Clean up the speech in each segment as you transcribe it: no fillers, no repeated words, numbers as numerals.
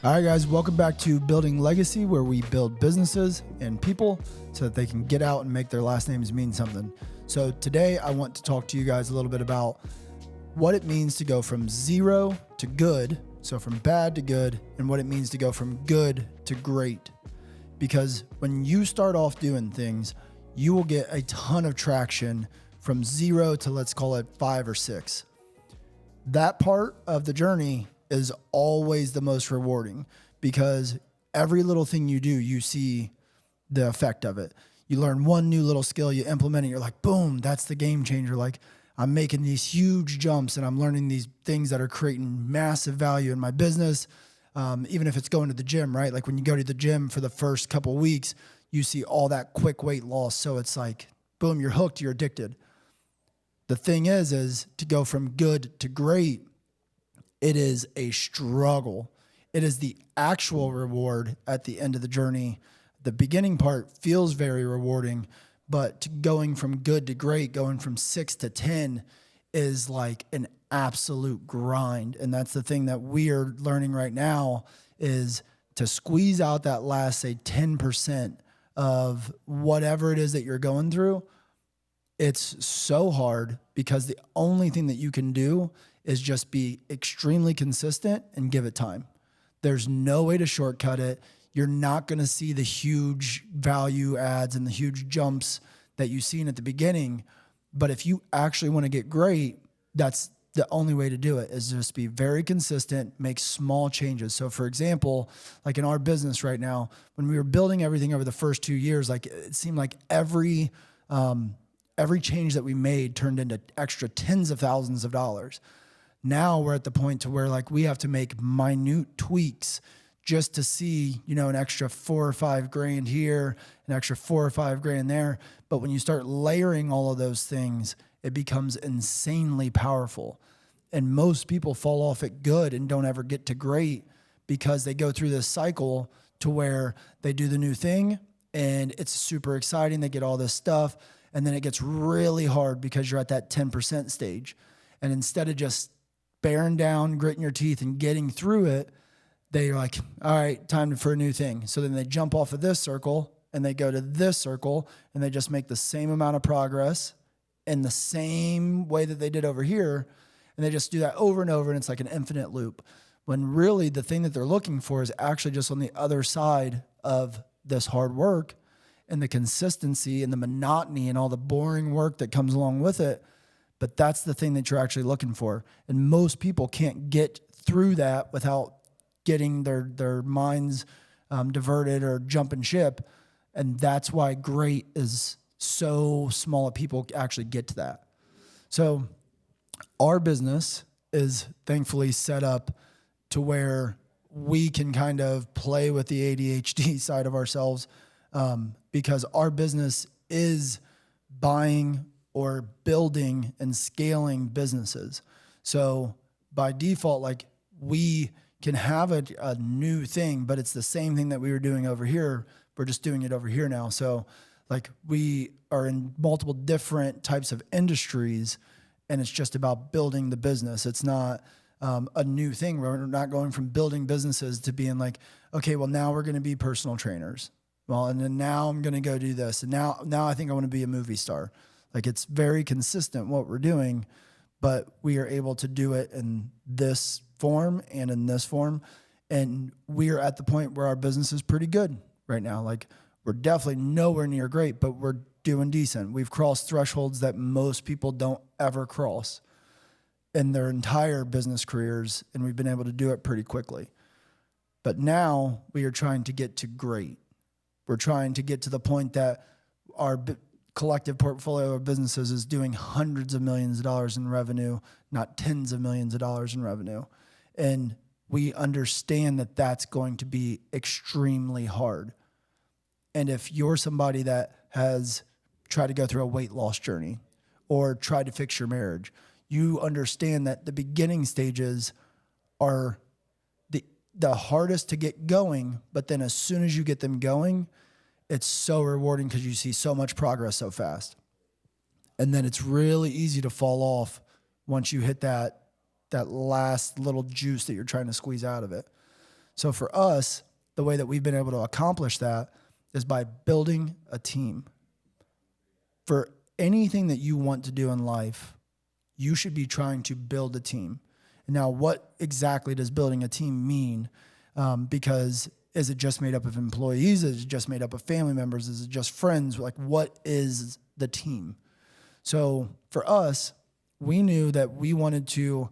All right, guys, welcome back to Building Legacy, where we build businesses and people so that they can get out and make their last names mean something. So today I want to talk to you guys a little bit about what it means to go from zero to good, so from bad to good, and what it means to go from good to great. Because when you start off doing things, you will get a ton of traction from zero to, let's call it 5 or 6. That part of the journey is always the most rewarding because every little thing you do, you see the effect of it. You learn one new little skill, you implement it, you're like, boom, that's the game changer. Like, I'm making these huge jumps and I'm learning these things that are creating massive value in my business. Even if it's going to the gym, right? Like when you go to the gym for the first couple of weeks, you see all that quick weight loss. So it's like, boom, you're hooked, you're addicted. The thing is to go from good to great, it is a struggle. It is the actual reward at the end of the journey. The beginning part feels very rewarding, but going from good to great, going from 6 to 10 is like an absolute grind. And that's the thing that we are learning right now is to squeeze out that last, say, 10% of whatever it is that you're going through. It's so hard because the only thing that you can do is just be extremely consistent and give it time. There's no way to shortcut it. You're not going to see the huge value adds and the huge jumps that you've seen at the beginning. But if you actually want to get great, that's the only way to do it is just be very consistent, make small changes. So for example, like in our business right now, when we were building everything over the first 2 years, like it seemed like every change that we made turned into extra tens of thousands of dollars. Now we're at the point to where like we have to make minute tweaks just to see, an extra $4 or $5 grand here, an extra $4 or $5 grand there. But when you start layering all of those things, it becomes insanely powerful. And most people fall off at good and don't ever get to great because they go through this cycle to where they do the new thing and it's super exciting. They get all this stuff. And then it gets really hard because you're at that 10% stage. And instead of just bearing down, gritting your teeth and getting through it, they're like, all right, time for a new thing. So then they jump off of this circle and they go to this circle and they just make the same amount of progress in the same way that they did over here. And they just do that over and over. And it's like an infinite loop when really the thing that they're looking for is actually just on the other side of this hard work and the consistency and the monotony and all the boring work that comes along with it. But that's the thing that you're actually looking for. And most people can't get through that without getting their minds diverted or jumping ship. And that's why great is so small that people actually get to that. So our business is thankfully set up to where we can kind of play with the ADHD side of ourselves because our business is buying or building and scaling businesses. So by default, like we can have a new thing, but it's the same thing that we were doing over here. We're just doing it over here now. So like we are in multiple different types of industries and it's just about building the business. It's not a new thing. We're not going from building businesses to being like, okay, well now we're going to be personal trainers. Well, and then now I'm going to go do this. And now I think I want to be a movie star. Like it's very consistent what we're doing, but we are able to do it in this form and in this form. And we are at the point where our business is pretty good right now. Like we're definitely nowhere near great, but we're doing decent. We've crossed thresholds that most people don't ever cross in their entire business careers. And we've been able to do it pretty quickly. But now we are trying to get to great. We're trying to get to the point that our collective portfolio of businesses is doing hundreds of millions of dollars in revenue, not tens of millions of dollars in revenue. And we understand that that's going to be extremely hard. And if you're somebody that has tried to go through a weight loss journey or tried to fix your marriage, you understand that the beginning stages are the hardest to get going, but then as soon as you get them going, it's so rewarding because you see so much progress so fast. And then it's really easy to fall off once you hit that last little juice that you're trying to squeeze out of it. So for us, the way that we've been able to accomplish that is by building a team. For anything that you want to do in life, you should be trying to build a team. And now, what exactly does building a team mean? Because is it just made up of employees? Is it just made up of family members? Is it just friends? Like, what is the team? So for us, we knew that we wanted to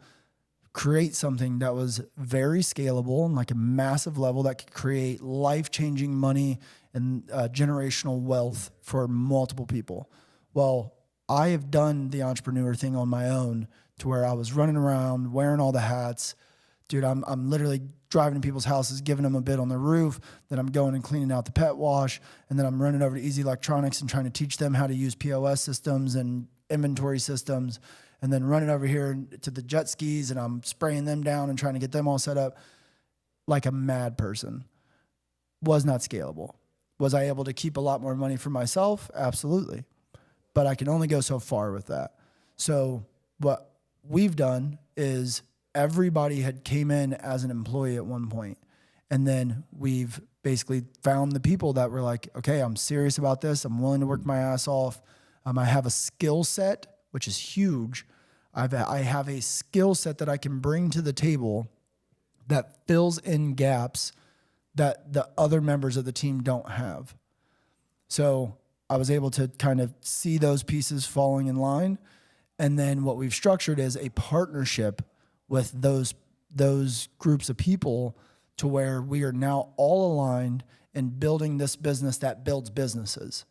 create something that was very scalable and like a massive level that could create life-changing money and generational wealth for multiple people. Well, I have done the entrepreneur thing on my own to where I was running around wearing all the hats. Dude, I'm literally driving to people's houses, giving them a bit on the roof. Then I'm going and cleaning out the pet wash. And then I'm running over to Easy Electronics and trying to teach them how to use POS systems and inventory systems. And then running over here to the jet skis and I'm spraying them down and trying to get them all set up like a mad person. Was not scalable. Was I able to keep a lot more money for myself? Absolutely. But I can only go so far with that. So what we've done is everybody had came in as an employee at one point. And then we've basically found the people that were like, okay, I'm serious about this. I'm willing to work my ass off. I have a skill set, which is huge. I have a skill set that I can bring to the table that fills in gaps that the other members of the team don't have. So I was able to kind of see those pieces falling in line. And then what we've structured is a partnership with those groups of people to where we are now all aligned in building this business that builds businesses.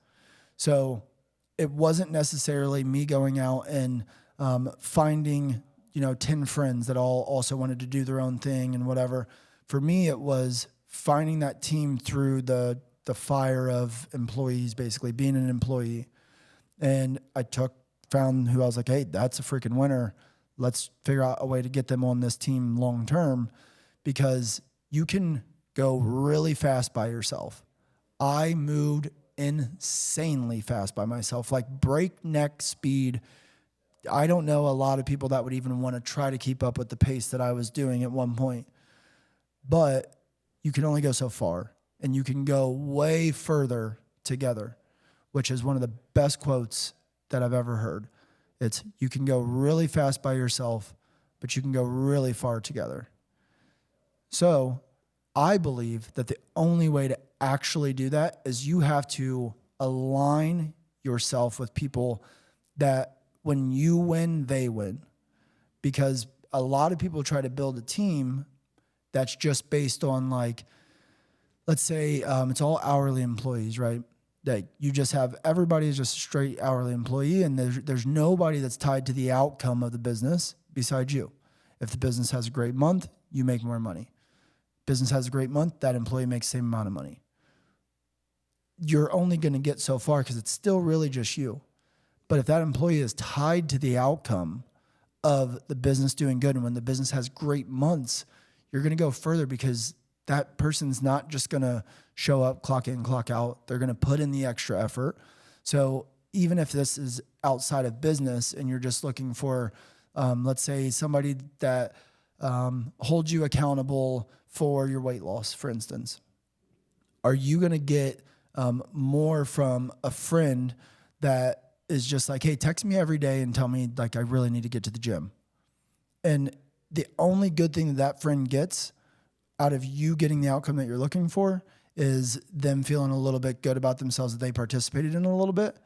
So it wasn't necessarily me going out and finding, 10 friends that all also wanted to do their own thing and whatever. For me, it was finding that team through the fire of employees, basically being an employee. And I found who I was like, hey, that's a freaking winner. Let's figure out a way to get them on this team long term, because you can go really fast by yourself. I moved insanely fast by myself, like breakneck speed. I don't know a lot of people that would even want to try to keep up with the pace that I was doing at one point. But you can only go so far, and you can go way further together, which is one of the best quotes that I've ever heard. It's, you can go really fast by yourself, but you can go really far together. So I believe that the only way to actually do that is you have to align yourself with people that when you win, they win. Because a lot of people try to build a team that's just based on, like, let's say it's all hourly employees, right? That you just have, everybody is just a straight hourly employee, and there's nobody that's tied to the outcome of the business besides you. If the business has a great month, you make more money. Business has a great month, that employee makes the same amount of money. You're only going to get so far because it's still really just you. But if that employee is tied to the outcome of the business doing good, and when the business has great months, you're going to go further, because that person's not just going to show up, clock in, clock out. They're going to put in the extra effort. So even if this is outside of business and you're just looking for, let's say, somebody that holds you accountable for your weight loss, for instance, are you going to get more from a friend that is just like, hey, text me every day and tell me, like, I really need to get to the gym? And the only good thing that friend gets out of you getting the outcome that you're looking for is them feeling a little bit good about themselves that they participated in a little bit.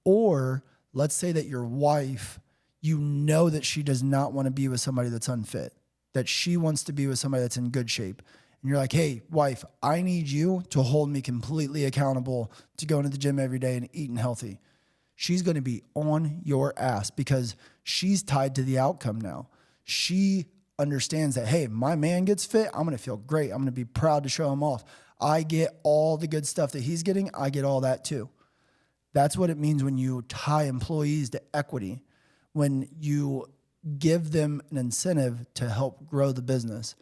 Or let's say that your wife, you know that she does not want to be with somebody that's unfit, that she wants to be with somebody that's in good shape. And you're like, hey, wife, I need you to hold me completely accountable to going to the gym every day and eating healthy. She's going to be on your ass because she's tied to the outcome now. She understands that, hey, my man gets fit, I'm going to feel great. I'm going to be proud to show him off. I get all the good stuff that he's getting. I get all that too. That's what it means when you tie employees to equity, when you give them an incentive to help grow the business.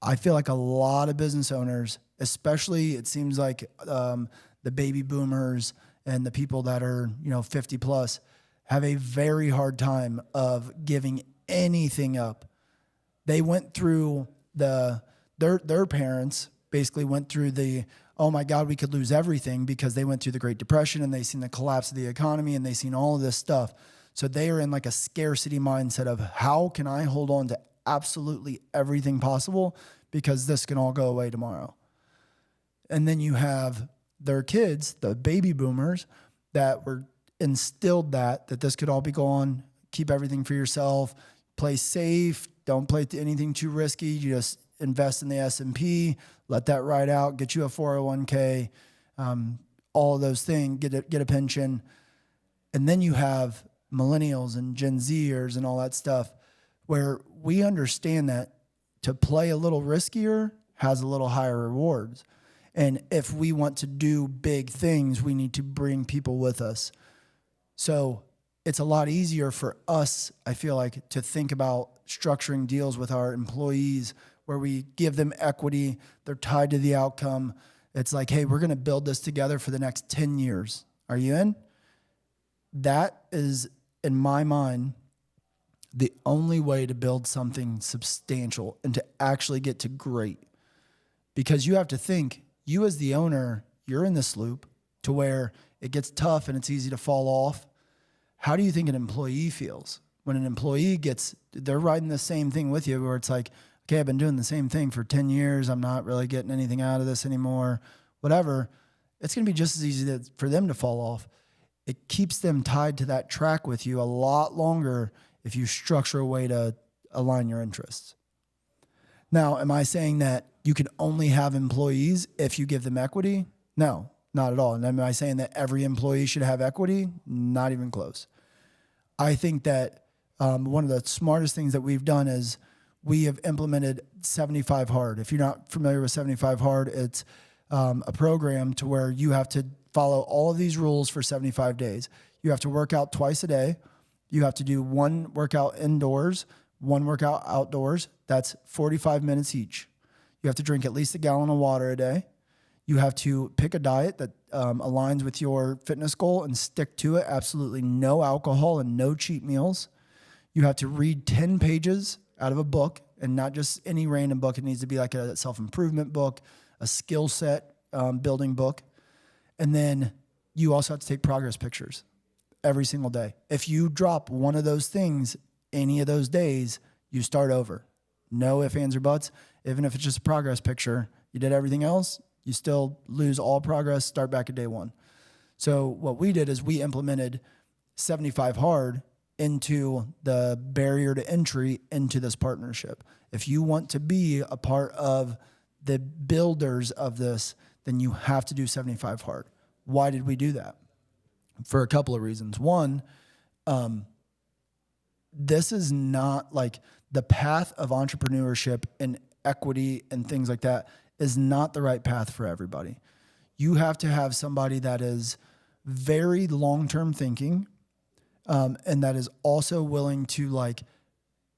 I feel like a lot of business owners, especially it seems like the baby boomers and the people that are 50 plus, have a very hard time of giving anything up. They went through the their parents basically went through the, oh my God, we could lose everything, because they went through the Great Depression and they seen the collapse of the economy and they seen all of this stuff. So they are in like a scarcity mindset of, how can I hold on to absolutely everything possible, because this can all go away tomorrow. And then you have their kids, the baby boomers, that were instilled that this could all be gone. Keep everything for yourself, play safe, don't play anything too risky. You just invest in the S&P, let that ride out, get you a 401k, all of those things, get a pension. And then you have millennials and Gen Zers and all that stuff, where we understand that to play a little riskier has a little higher rewards. And if we want to do big things, we need to bring people with us. So it's a lot easier for us, I feel like, to think about structuring deals with our employees where we give them equity. They're tied to the outcome. It's like, hey, we're going to build this together for the next 10 years. Are you in? That is, in my mind, the only way to build something substantial and to actually get to great. Because you have to think, you as the owner, you're in this loop to where it gets tough and it's easy to fall off. How do you think an employee feels? When an employee they're riding the same thing with you, where it's like, okay, I've been doing the same thing for 10 years. I'm not really getting anything out of this anymore, whatever. It's going to be just as easy for them to fall off. It keeps them tied to that track with you a lot longer if you structure a way to align your interests. Now, am I saying that you can only have employees if you give them equity? No, not at all. And am I saying that every employee should have equity? Not even close. I think that one of the smartest things that we've done is we have implemented 75 Hard. If you're not familiar with 75 Hard, it's a program to where you have to follow all of these rules for 75 days. You have to work out twice a day. You have to do one workout indoors, one workout outdoors. That's 45 minutes each. You have to drink at least a gallon of water a day. You have to pick a diet that aligns with your fitness goal and stick to it. Absolutely no alcohol and no cheat meals. You have to read 10 pages out of a book, and not just any random book. It needs to be like a self-improvement book, a skill set building book. And then you also have to take progress pictures every single day. If you drop one of those things any of those days, you start over. No ifs, ands, or buts. Even if it's just a progress picture, you did everything else, you still lose all progress, start back at day one. So what we did is we implemented 75 Hard into the barrier to entry into this partnership. If you want to be a part of the builders of this, then you have to do 75 Hard. Why did we do that? For a couple of reasons. One, this is not like the path of entrepreneurship and equity and things like that is not the right path for everybody. You have to have somebody that is very long-term thinking, and that is also willing to like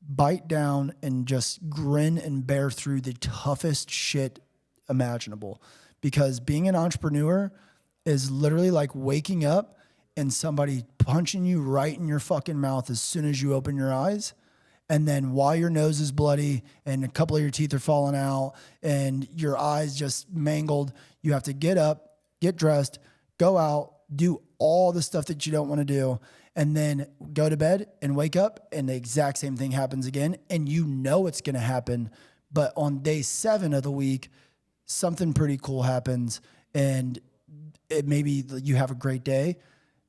bite down and just grin and bear through the toughest shit imaginable. Because being an entrepreneur is literally like waking up and somebody punching you right in your fucking mouth as soon as you open your eyes. And then while your nose is bloody and a couple of your teeth are falling out and your eyes just mangled, you have to get up, get dressed, go out, do all the stuff that you don't want to do, and then go to bed and wake up and the exact same thing happens again. And you know it's going to happen. But on day 7 of the week, something pretty cool happens and it maybe you have a great day.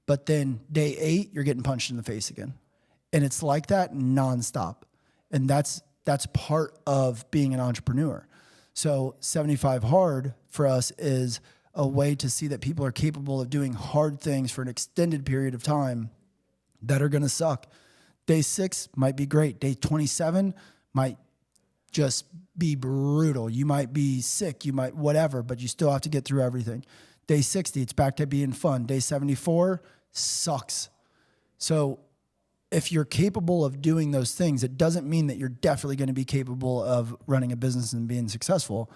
But then day 8, you're getting punched in the face again. And it's like that nonstop. And that's part of being an entrepreneur. So 75 Hard for us is a way to see that people are capable of doing hard things for an extended period of time that are going to suck. Day 6 might be great. Day 27 might just be brutal. You might be sick, you might whatever, but you still have to get through everything. Day 60, it's back to being fun. Day 74 sucks. So if you're capable of doing those things, it doesn't mean that you're definitely going to be capable of running a business and being successful,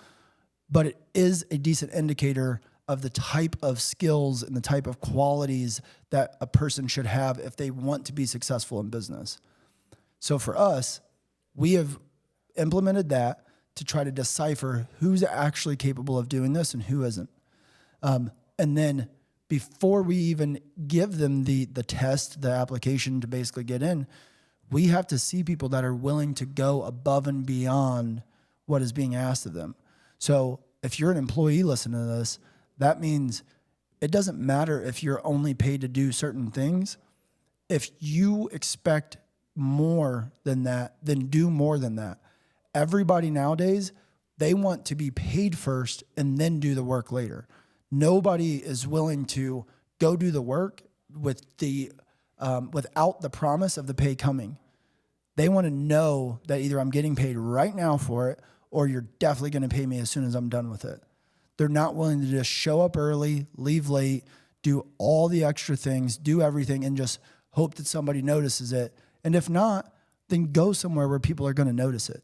but it is a decent indicator of the type of skills and the type of qualities that a person should have if they want to be successful in business. So for us, we have implemented that to try to decipher who's actually capable of doing this and who isn't. And then before we even give them the test, the application to basically get in, we have to see people that are willing to go above and beyond what is being asked of them. So if you're an employee listening to this, that means it doesn't matter if you're only paid to do certain things. If you expect more than that, then do more than that. Everybody nowadays, they want to be paid first and then do the work later. Nobody is willing to go do the work with without the promise of the pay coming. They want to know that either I'm getting paid right now for it, or you're definitely going to pay me as soon as I'm done with it. They're not willing to just show up early, leave late, do all the extra things, do everything, and just hope that somebody notices it. And if not, then go somewhere where people are going to notice it.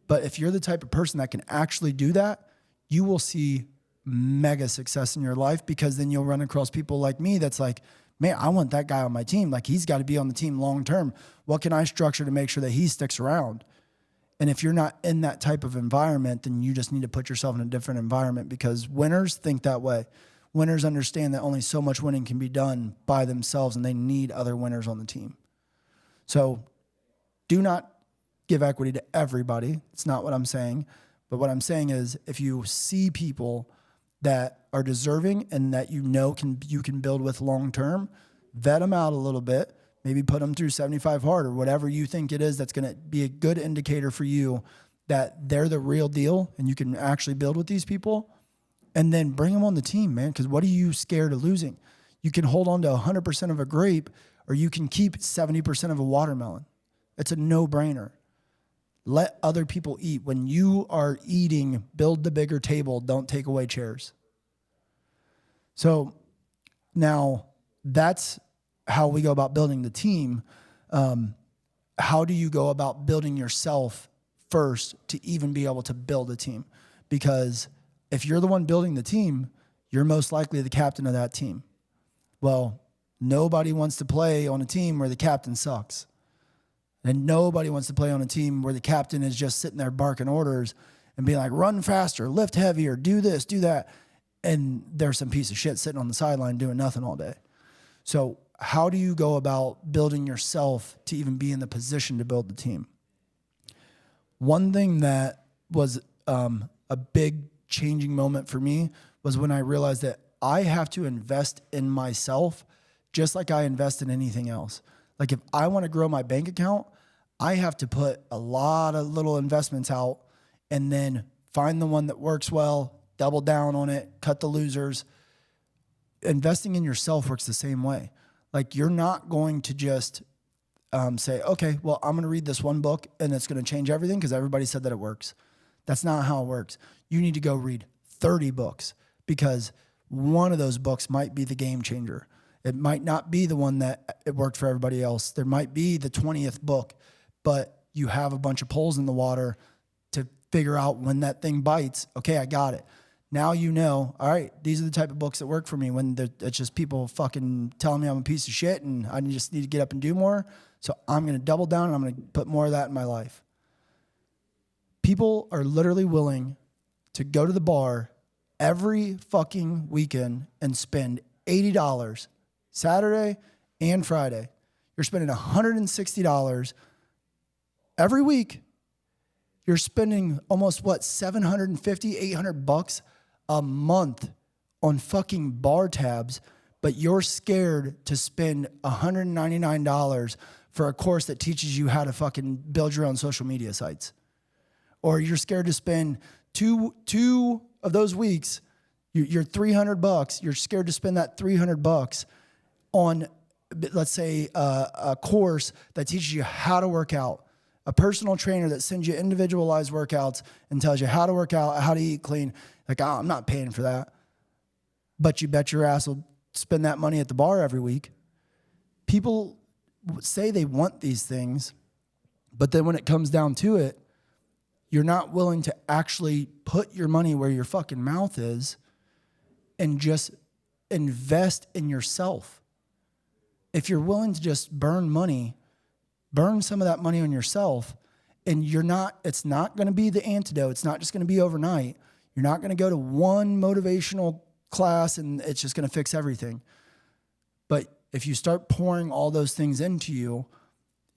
But if you're the type of person that can actually do that, you will see mega success in your life, because then you'll run across people like me that's like, man, I want that guy on my team. Like, he's got to be on the team long term. What can I structure to make sure that he sticks around? And if you're not in that type of environment, then you just need to put yourself in a different environment, because winners think that way. Winners understand that only so much winning can be done by themselves, and they need other winners on the team. So do not give equity to everybody. It's not what I'm saying. But what I'm saying is, if you see people that are deserving and that you can build with long term, vet them out a little bit. Maybe put them through 75 hard or whatever you think it is that's going to be a good indicator for you that they're the real deal and you can actually build with these people. And then bring them on the team, man, because what are you scared of losing? You can hold on to 100% of a grape, or you can keep 70% of a watermelon. It's a no-brainer. Let other people eat. When you are eating, build the bigger table. Don't take away chairs. So now that's how we go about building the team. How do you go about building yourself first to even be able to build a team? Because if you're the one building the team, you're most likely the captain of that team. Well, nobody wants to play on a team where the captain sucks. And nobody wants to play on a team where the captain is just sitting there barking orders and being like, run faster, lift heavier, do this, do that. And there's some piece of shit sitting on the sideline doing nothing all day. So how do you go about building yourself to even be in the position to build the team? One thing that was a big changing moment for me was when I realized that I have to invest in myself just like I invest in anything else. Like, if I want to grow my bank account, I have to put a lot of little investments out and then find the one that works well, double down on it, cut the losers. Investing in yourself works the same way. Like, you're not going to just say, okay, well, I'm going to read this one book and it's going to change everything because everybody said that it works. That's not how it works. You need to go read 30 books because one of those books might be the game changer. It might not be the one that it worked for everybody else. There might be the 20th book, but you have a bunch of poles in the water to figure out when that thing bites. Okay, I got it. Now you know, all right, these are the type of books that work for me when it's just people fucking telling me I'm a piece of shit and I just need to get up and do more. So I'm going to double down and I'm going to put more of that in my life. People are literally willing to go to the bar every fucking weekend and spend $80 Saturday and Friday. You're spending $160 every week. You're spending almost $750, $800 a month on fucking bar tabs, but you're scared to spend $199 for a course that teaches you how to fucking build your own social media sites. Or you're scared to spend two of those weeks, you're $300. You're scared to spend that $300 on, let's say, a course that teaches you how to work out. A personal trainer that sends you individualized workouts and tells you how to work out, how to eat clean. Like, I'm not paying for that. But you bet your ass will spend that money at the bar every week. People say they want these things, but then when it comes down to it, you're not willing to actually put your money where your fucking mouth is and just invest in yourself. If you're willing to just burn money, burn some of that money on yourself And it's not going to be the antidote. It's not just going to be overnight. You're not going to go to one motivational class and it's just going to fix everything. But if you start pouring all those things into you,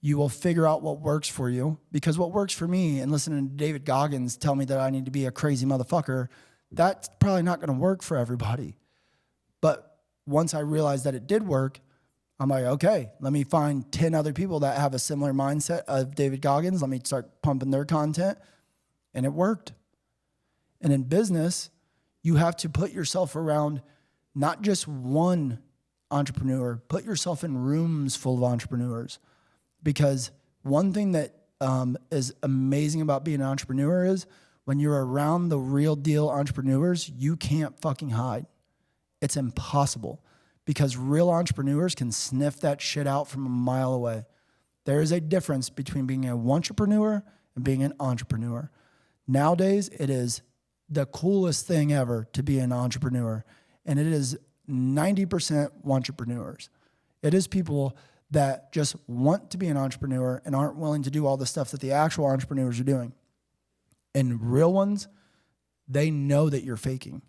you will figure out what works for you. Because what works for me, and listening to David Goggins tell me that I need to be a crazy motherfucker, that's probably not going to work for everybody. But once I realized that it did work, I'm like, okay, let me find 10 other people that have a similar mindset of David Goggins. Let me start pumping their content. And it worked. And in business, you have to put yourself around not just one entrepreneur, put yourself in rooms full of entrepreneurs. Because one thing that is amazing about being an entrepreneur is when you're around the real deal entrepreneurs, you can't fucking hide. It's impossible. Because real entrepreneurs can sniff that shit out from a mile away. There is a difference between being a entrepreneur and being an entrepreneur. Nowadays, it is the coolest thing ever to be an entrepreneur. And it is 90% entrepreneurs. It is people that just want to be an entrepreneur and aren't willing to do all the stuff that the actual entrepreneurs are doing. And real ones, they know that you're faking.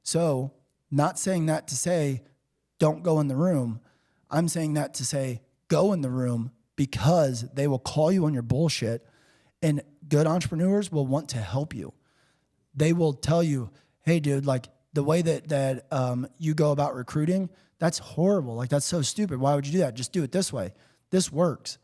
So, not saying that to say, don't go in the room. I'm saying that to say, go in the room because they will call you on your bullshit, and good entrepreneurs will want to help you. They will tell you, hey, dude, like the way that you go about recruiting, that's horrible. Like, that's so stupid. Why would you do that? Just do it this way. This works.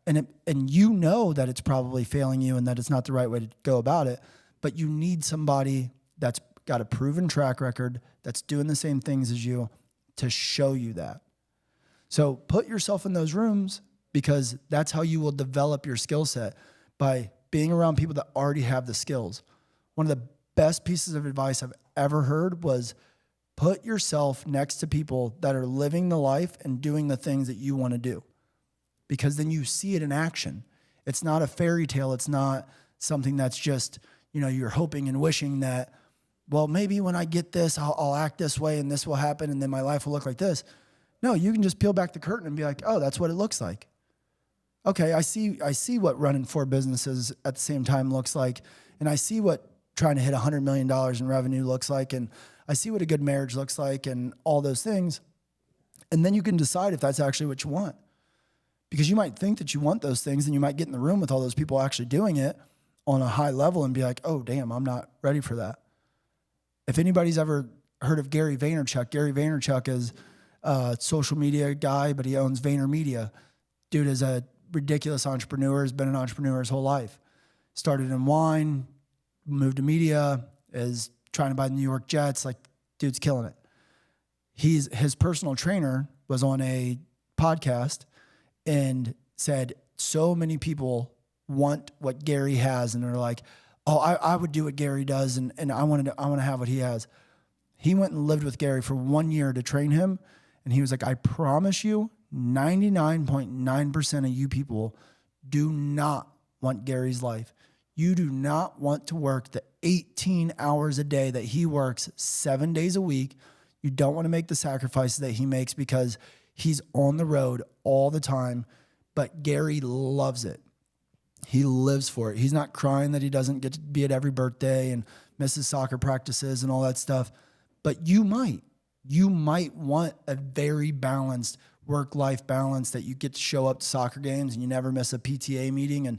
And you know that it's probably failing you and that it's not the right way to go about it, but you need somebody that's got a proven track record, that's doing the same things as you, to show you that. So put yourself in those rooms, because that's how you will develop your skill set, by being around people that already have the skills. One of the best pieces of advice I've ever heard was put yourself next to people that are living the life and doing the things that you want to do, because then you see it in action. It's not a fairy tale. It's not something that's just, you're hoping and wishing that, well, maybe when I get this, I'll act this way and this will happen and then my life will look like this. No, you can just peel back the curtain and be like, oh, that's what it looks like. Okay, I see what running 4 businesses at the same time looks like. And I see what trying to hit $100 million in revenue looks like. And I see what a good marriage looks like and all those things. And then you can decide if that's actually what you want. Because you might think that you want those things and you might get in the room with all those people actually doing it on a high level and be like, oh, damn, I'm not ready for that. If anybody's ever heard of Gary Vaynerchuk is a social media guy, but he owns VaynerMedia. Dude is a ridiculous entrepreneur, has been an entrepreneur his whole life. Started in wine, moved to media, is trying to buy the New York Jets. Like, dude's killing it. His personal trainer was on a podcast and said, so many people want what Gary has, and they're like, oh, I would do what Gary does, and I want to have what he has. He went and lived with Gary for 1 year to train him, and he was like, I promise you, 99.9% of you people do not want Gary's life. You do not want to work the 18 hours a day that he works 7 days a week. You don't want to make the sacrifices that he makes because he's on the road all the time, but Gary loves it. He lives for it. He's not crying that he doesn't get to be at every birthday and misses soccer practices and all that stuff. But you might want a very balanced work-life balance, that you get to show up to soccer games and you never miss a PTA meeting.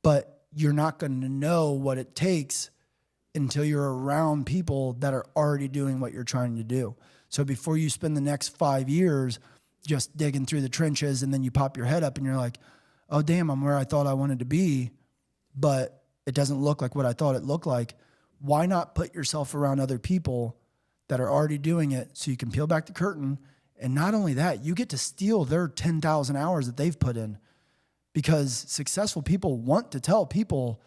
But you're not going to know what it takes until you're around people that are already doing what you're trying to do. So before you spend the next 5 years just digging through the trenches and then you pop your head up and you're like, oh, damn, I'm where I thought I wanted to be, but it doesn't look like what I thought it looked like. Why not put yourself around other people that are already doing it so you can peel back the curtain? And not only that, you get to steal their 10,000 hours that they've put in, because successful people want to tell people,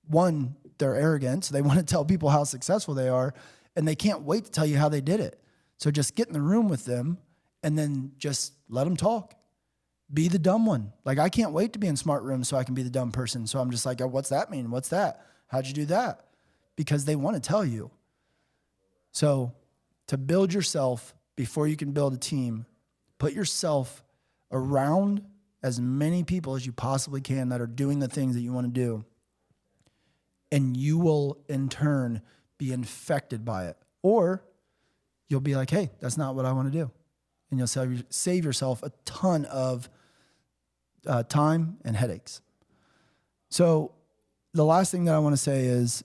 one, they're arrogant, so they want to tell people how successful they are, and they can't wait to tell you how they did it. So just get in the room with them and then just let them talk. Be the dumb one. Like, I can't wait to be in smart rooms so I can be the dumb person. So I'm just like, oh, what's that mean? What's that? How'd you do that? Because they want to tell you. So to build yourself before you can build a team, put yourself around as many people as you possibly can that are doing the things that you want to do. And you will in turn be infected by it. Or you'll be like, hey, that's not what I want to do. And you'll save yourself a ton of time and headaches. So the last thing that I want to say is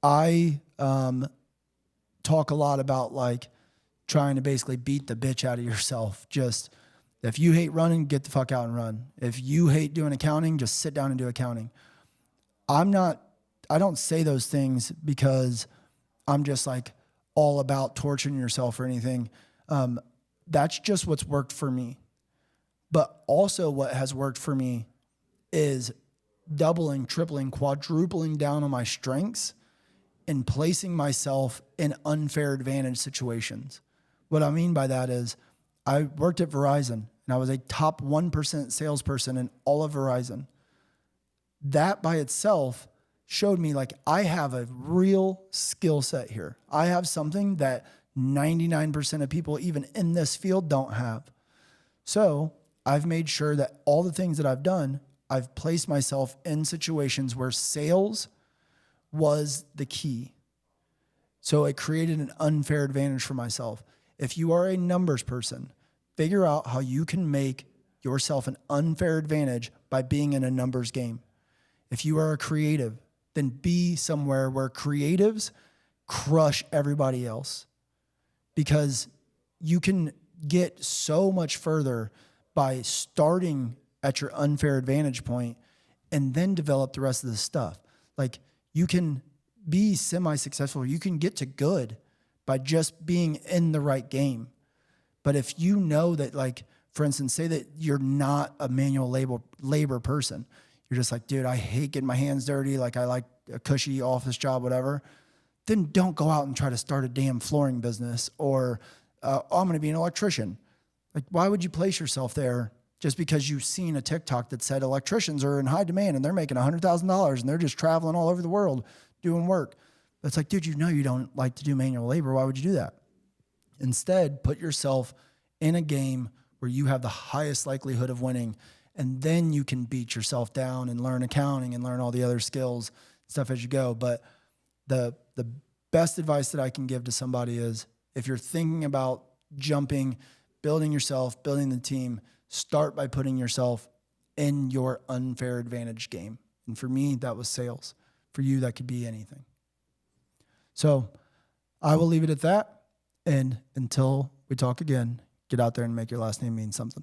I talk a lot about like trying to basically beat the bitch out of yourself. Just if you hate running, get the fuck out and run. If you hate doing accounting, just sit down and do accounting. I don't say those things because I'm just like all about torturing yourself or anything. That's just what's worked for me. But also what has worked for me is doubling, tripling, quadrupling down on my strengths and placing myself in unfair advantage situations. What I mean by that is I worked at Verizon and I was a top 1% salesperson in all of Verizon. That by itself showed me like I have a real skill set here. I have something that 99% of people even in this field don't have. So I've made sure that all the things that I've done, I've placed myself in situations where sales was the key. So it created an unfair advantage for myself. If you are a numbers person, figure out how you can make yourself an unfair advantage by being in a numbers game. If you are a creative, then be somewhere where creatives crush everybody else, because you can get so much further by starting at your unfair advantage point and then develop the rest of the stuff. Like you can be semi-successful. You can get to good by just being in the right game. But if you know that, like, for instance, say that you're not a manual labor person. You're just like, dude, I hate getting my hands dirty. Like I like a cushy office job, whatever. Then don't go out and try to start a damn flooring business or I'm going to be an electrician. Like, why would you place yourself there just because you've seen a TikTok that said electricians are in high demand and they're making $100,000 and they're just traveling all over the world doing work? But it's like, dude, you know you don't like to do manual labor. Why would you do that? Instead, put yourself in a game where you have the highest likelihood of winning, and then you can beat yourself down and learn accounting and learn all the other skills, stuff as you go. But the best advice that I can give to somebody is if you're thinking about jumping, building yourself, building the team, start by putting yourself in your unfair advantage game. And for me, that was sales. For you, that could be anything. So I will leave it at that. And until we talk again, get out there and make your last name mean something.